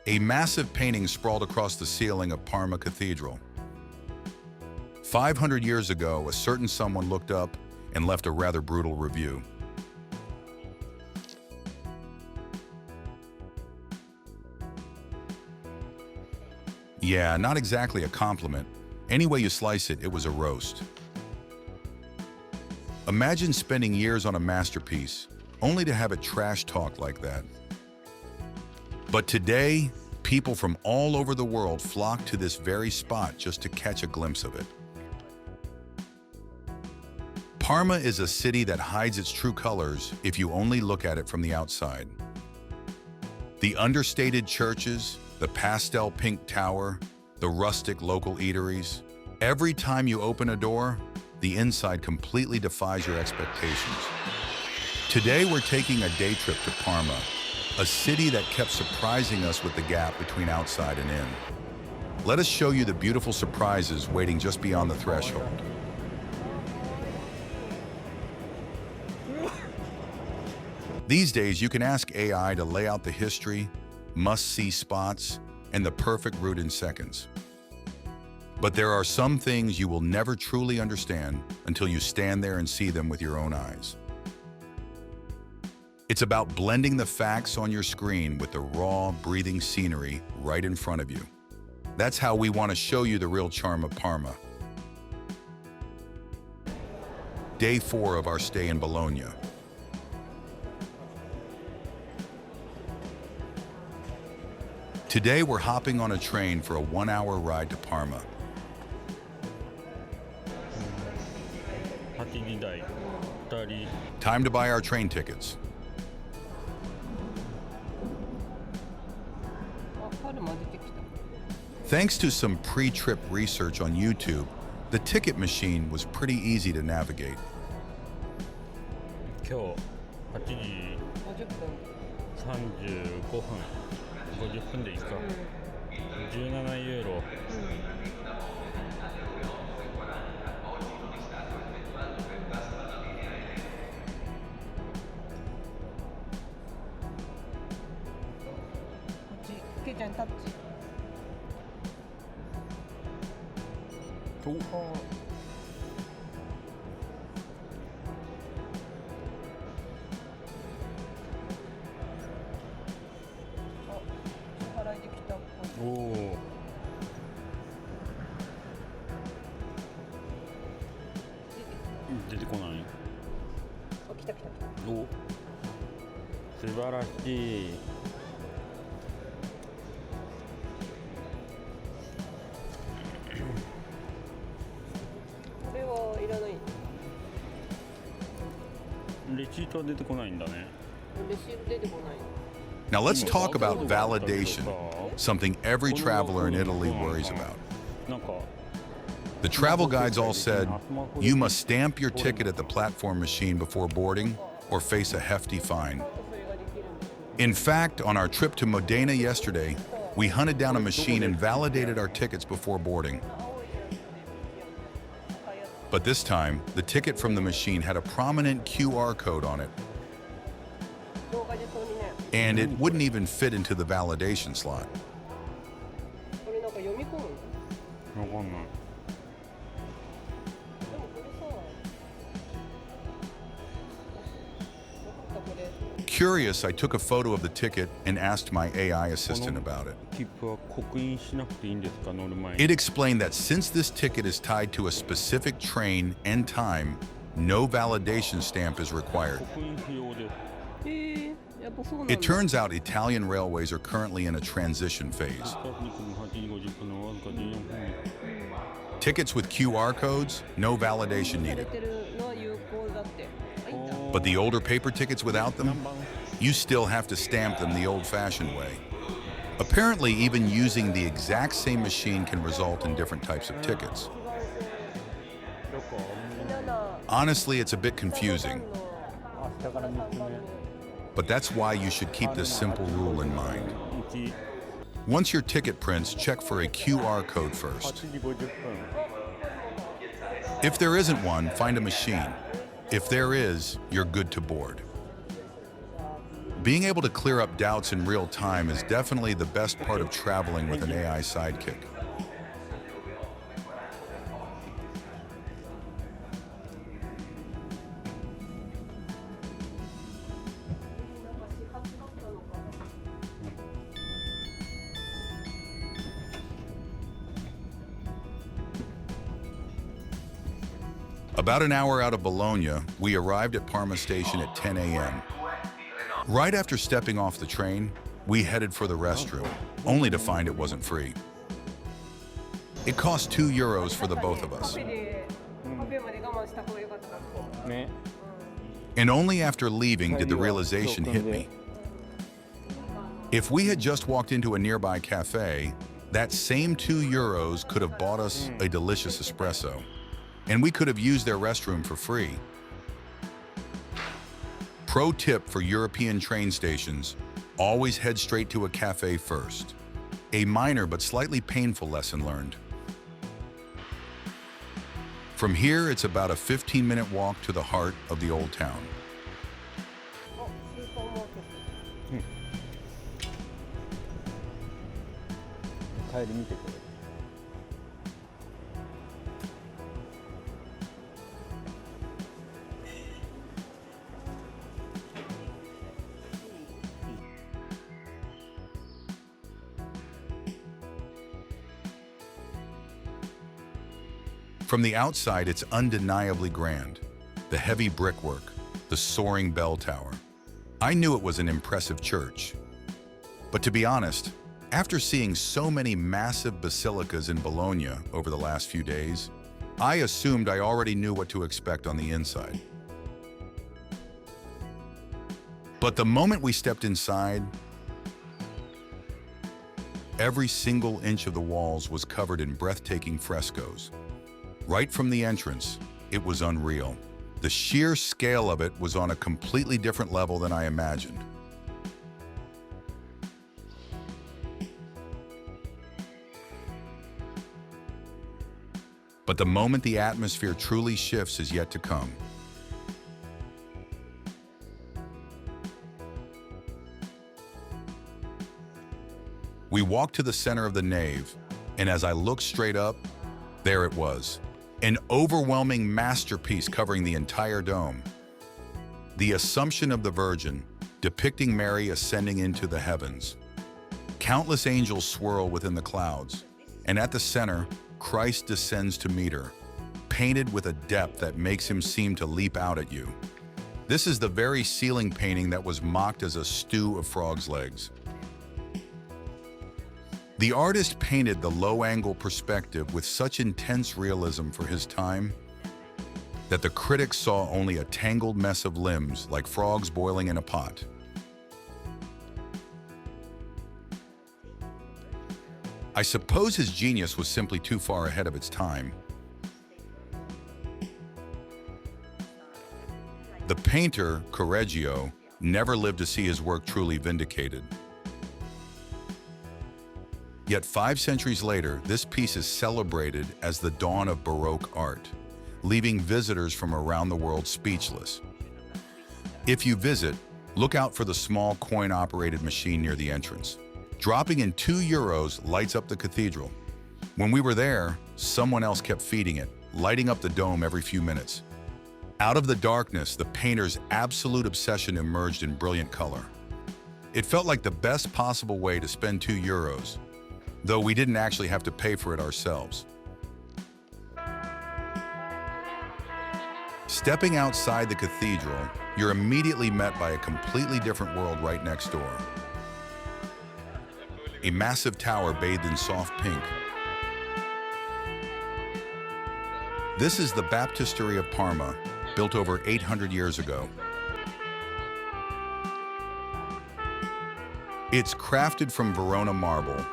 A massive painting sprawled across the ceiling of Parma Cathedral. 500 years ago, a certain someone looked up and left a rather brutal review. Yeah, not exactly a compliment. Any way you slice it, it was a roast. Imagine spending years on a masterpiece, only to have it trash-talked like that. But today, people from all over the world flock to this very spot just to catch a glimpse of it. Parma is a city that hides its true colors if you only look at it from the outside. The understated churches, the pastel pink tower, the rustic local eateries. Every time you open a door, the inside completely defies your expectations. Today we're taking a day trip to Parma, a city that kept surprising us with the gap between outside and in. Let us show you the beautiful surprises waiting just beyond the threshold. These days, you can ask AI to lay out the history, must-see spots, and the perfect route in seconds. But there are some things you will never truly understand until you stand there and see them with your own eyes. It's about blending the facts on your screen with the raw, breathing scenery right in front of you. That's how we want to show you the real charm of Parma. Day 4 of our stay in Bologna. Today we're hopping on a train for a 1-hour ride to Parma. Time to buy our train tickets. Thanks to some pre-trip research on YouTube, the ticket machine was pretty easy to navigate. 今日8時35分50分でいいか、17ユーロ、ケイちゃんタッチ。おお。出てこない。あ、来た来た来た。お、素晴らしい。これはいらない。レシートは出てこないんだね。レシート出てこない。Now let's talk about validation, something every traveler in Italy worries about. The travel guides all said, you must stamp your ticket at the platform machine before boarding or face a hefty fine. In fact, on our trip to Modena yesterday, we hunted down a machine and validated our tickets before boarding. But this time, the ticket from the machine had a prominent QR code on it, and it wouldn't even fit into the validation slot. Curious, I took a photo of the ticket and asked my AI assistant about it. It explained that since this ticket is tied to a specific train and time, no validation stamp is required. It turns out Italian railways are currently in a transition phase. Tickets with QR codes, no validation needed. But the older paper tickets without them, you still have to stamp them the old-fashioned way. Apparently, even using the exact same machine can result in different types of tickets. Honestly, it's a bit confusing. But that's why you should keep this simple rule in mind. Once your ticket prints, check for a QR code first. If there isn't one, find a machine. If there is, you're good to board. Being able to clear up doubts in real time is definitely the best part of traveling with an AI sidekick. About an hour out of Bologna, we arrived at Parma Station at 10 a.m. Right after stepping off the train, we headed for the restroom, only to find it wasn't free. It cost €2 for the both of us. And only after leaving did the realization hit me. If we had just walked into a nearby cafe, that same €2 could have bought us a delicious espresso, and we could have used their restroom for free. Pro tip for European train stations, always head straight to a cafe first. A minor but slightly painful lesson learned. From here, it's about a 15-minute walk to the heart of the old town. From the outside, it's undeniably grand. The heavy brickwork, the soaring bell tower. I knew it was an impressive church. But to be honest, after seeing so many massive basilicas in Bologna over the last few days, I assumed I already knew what to expect on the inside. But the moment we stepped inside, every single inch of the walls was covered in breathtaking frescoes. Right from the entrance, it was unreal. The sheer scale of it was on a completely different level than I imagined. But the moment the atmosphere truly shifts is yet to come. We walked to the center of the nave, and as I looked straight up, there it was. An overwhelming masterpiece covering the entire dome. The Assumption of the Virgin, depicting Mary ascending into the heavens. Countless angels swirl within the clouds, and at the center, Christ descends to meet her, painted with a depth that makes him seem to leap out at you. This is the very ceiling painting that was mocked as a stew of frogs' legs. The artist painted the low-angle perspective with such intense realism for his time that the critics saw only a tangled mess of limbs like frogs boiling in a pot. I suppose his genius was simply too far ahead of its time. The painter, Correggio, never lived to see his work truly vindicated. Yet 5 centuries later, this piece is celebrated as the dawn of Baroque art, leaving visitors from around the world speechless. If you visit, look out for the small coin-operated machine near the entrance. Dropping in €2 lights up the cathedral. When we were there, someone else kept feeding it, lighting up the dome every few minutes. Out of the darkness, the painter's absolute obsession emerged in brilliant color. It felt like the best possible way to spend €2, though we didn't actually have to pay for it ourselves. Stepping outside the cathedral, you're immediately met by a completely different world right next door. A massive tower bathed in soft pink. This is the Baptistery of Parma, built over 800 years ago. It's crafted from Verona marble.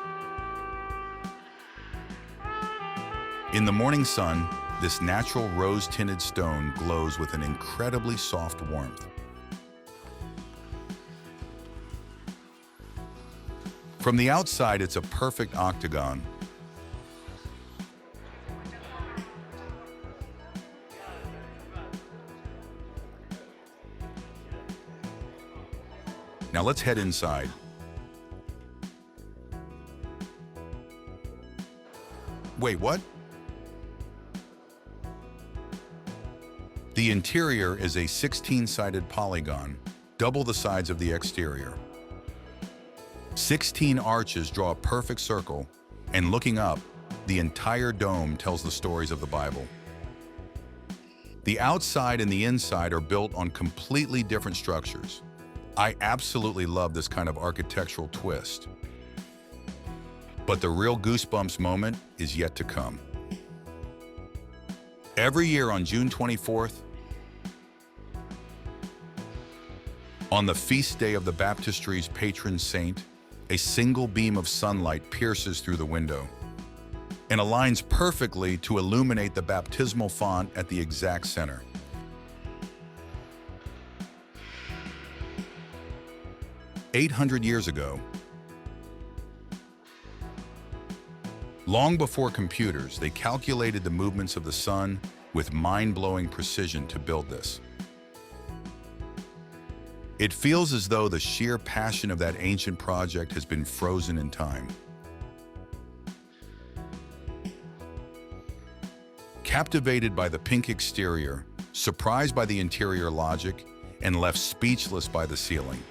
In the morning sun, this natural rose-tinted stone glows with an incredibly soft warmth. From the outside, it's a perfect octagon. Now let's head inside. Wait, what? The interior is a 16-sided polygon, double the sides of the exterior. 16 arches draw a perfect circle, and looking up, the entire dome tells the stories of the Bible. The outside and the inside are built on completely different structures. I absolutely love this kind of architectural twist. But the real goosebumps moment is yet to come. Every year on June 24th, on the feast day of the Baptistery's patron saint, a single beam of sunlight pierces through the window and aligns perfectly to illuminate the baptismal font at the exact center. "800 years ago, long before computers, they calculated the movements of the sun with mind-blowing precision to build this. It feels as though the sheer passion of that ancient project has been frozen in time. Captivated by the pink exterior, surprised by the interior logic, and left speechless by the ceiling.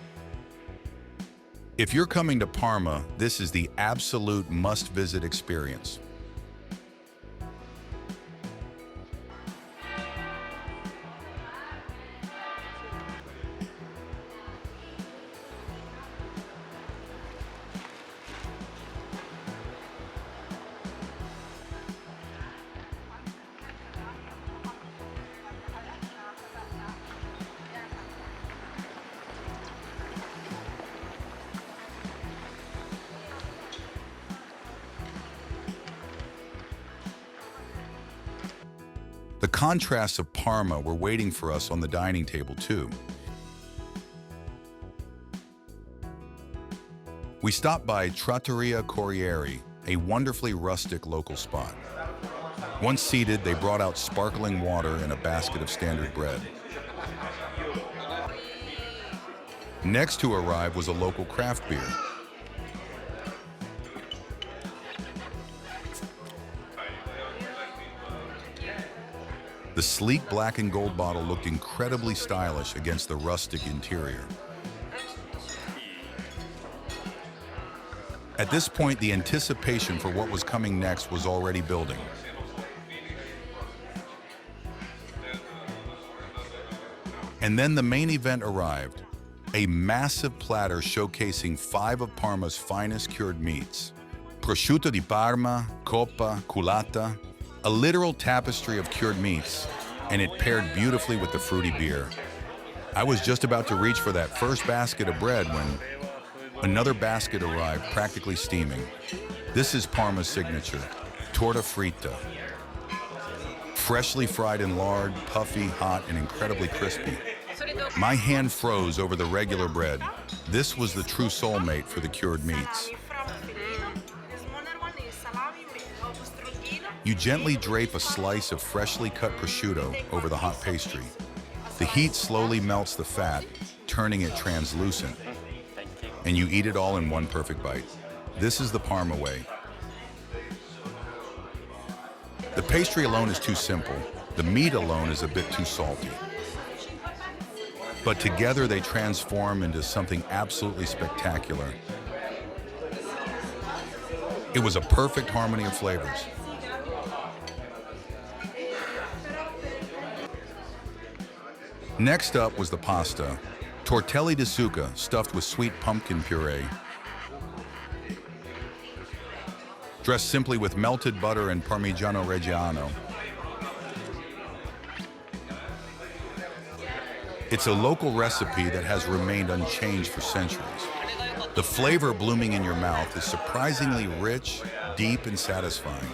If you're coming to Parma, this is the absolute must-visit experience. The contrasts of Parma were waiting for us on the dining table too. We stopped by Trattoria Corrieri, a wonderfully rustic local spot. Once seated, they brought out sparkling water and a basket of standard bread. Next to arrive was a local craft beer. The sleek black and gold bottle looked incredibly stylish against the rustic interior. At this point, the anticipation for what was coming next was already building. And then the main event arrived, a massive platter showcasing 5 of Parma's finest cured meats. Prosciutto di Parma, coppa, culata, a literal tapestry of cured meats, and it paired beautifully with the fruity beer. I was just about to reach for that first basket of bread when another basket arrived, practically steaming. This is Parma's signature, torta fritta. Freshly fried in lard, puffy, hot, and incredibly crispy. My hand froze over the regular bread. This was the true soulmate for the cured meats. You gently drape a slice of freshly cut prosciutto over the hot pastry. The heat slowly melts the fat, turning it translucent. And you eat it all in one perfect bite. This is the Parma way. The pastry alone is too simple. The meat alone is a bit too salty. But together they transform into something absolutely spectacular. It was a perfect harmony of flavors. Next up was the pasta, tortelli di zucca stuffed with sweet pumpkin puree. Dressed simply with melted butter and Parmigiano Reggiano. It's a local recipe that has remained unchanged for centuries. The flavor blooming in your mouth is surprisingly rich, deep, and satisfying.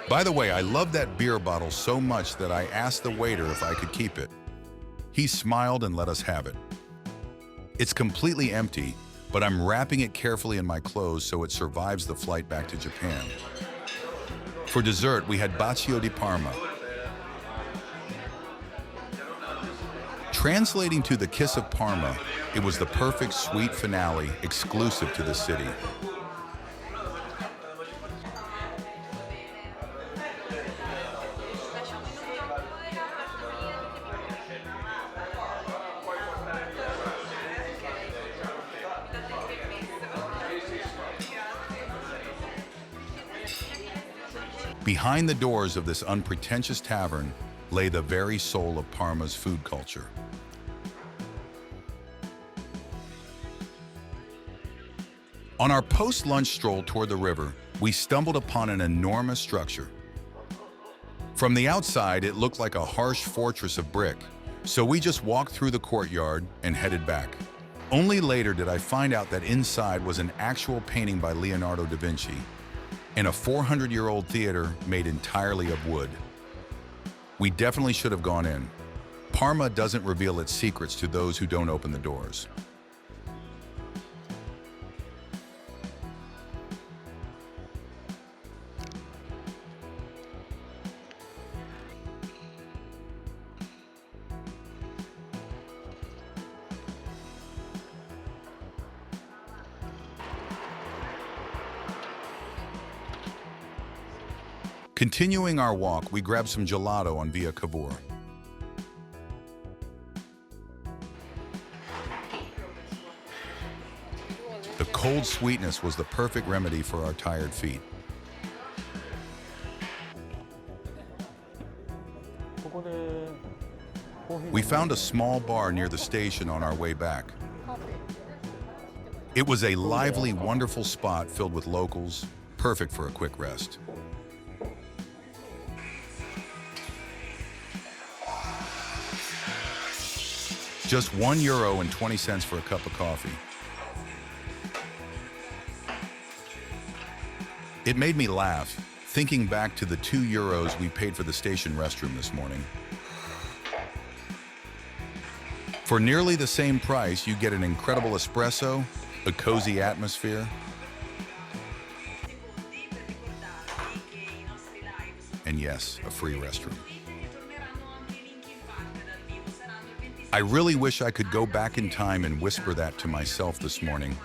By the way, I love that beer bottle so much that I asked the waiter if I could keep it. He smiled and let us have it. It's completely empty, but I'm wrapping it carefully in my clothes so it survives the flight back to Japan. For dessert, we had Baccio di Parma. Translating to the Kiss of Parma, it was the perfect sweet finale exclusive to the city. Behind the doors of this unpretentious tavern lay the very soul of Parma's food culture. On our post-lunch stroll toward the river, we stumbled upon an enormous structure. From the outside, it looked like a harsh fortress of brick, so we just walked through the courtyard and headed back. Only later did I find out that inside was an actual painting by Leonardo da Vinci and a 400-year-old theater made entirely of wood. We definitely should have gone in. Parma doesn't reveal its secrets to those who don't open the doors. Continuing our walk, we grabbed some gelato on Via Cavour. The cold sweetness was the perfect remedy for our tired feet. We found a small bar near the station on our way back. It was a lively, wonderful spot filled with locals, perfect for a quick rest. Just €1.20 for a cup of coffee. It made me laugh, thinking back to the €2 we paid for the station restroom this morning. For nearly the same price, you get an incredible espresso, a cozy atmosphere, and yes, a free restroom. I really wish I could go back in time and whisper that to myself this morning.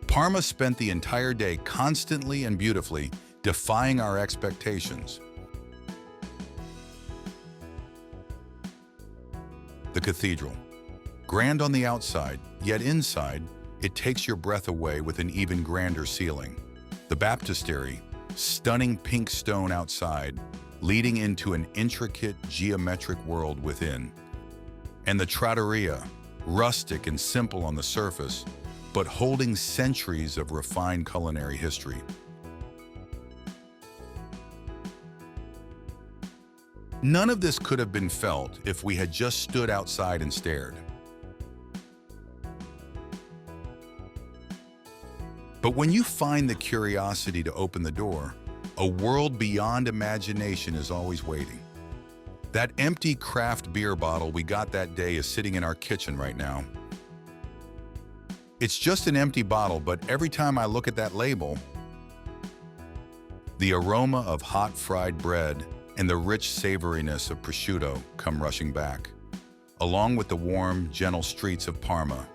Parma spent the entire day constantly and beautifully defying our expectations. The cathedral. Grand on the outside, yet inside, it takes your breath away with an even grander ceiling. The Baptistery, stunning pink stone outside, leading into an intricate geometric world within. And the Trattoria, rustic and simple on the surface, but holding centuries of refined culinary history. None of this could have been felt if we had just stood outside and stared. But when you find the curiosity to open the door, a world beyond imagination is always waiting. That empty craft beer bottle we got that day is sitting in our kitchen right now. It's just an empty bottle, but every time I look at that label, the aroma of hot fried bread and the rich savoriness of prosciutto come rushing back, along with the warm, gentle streets of Parma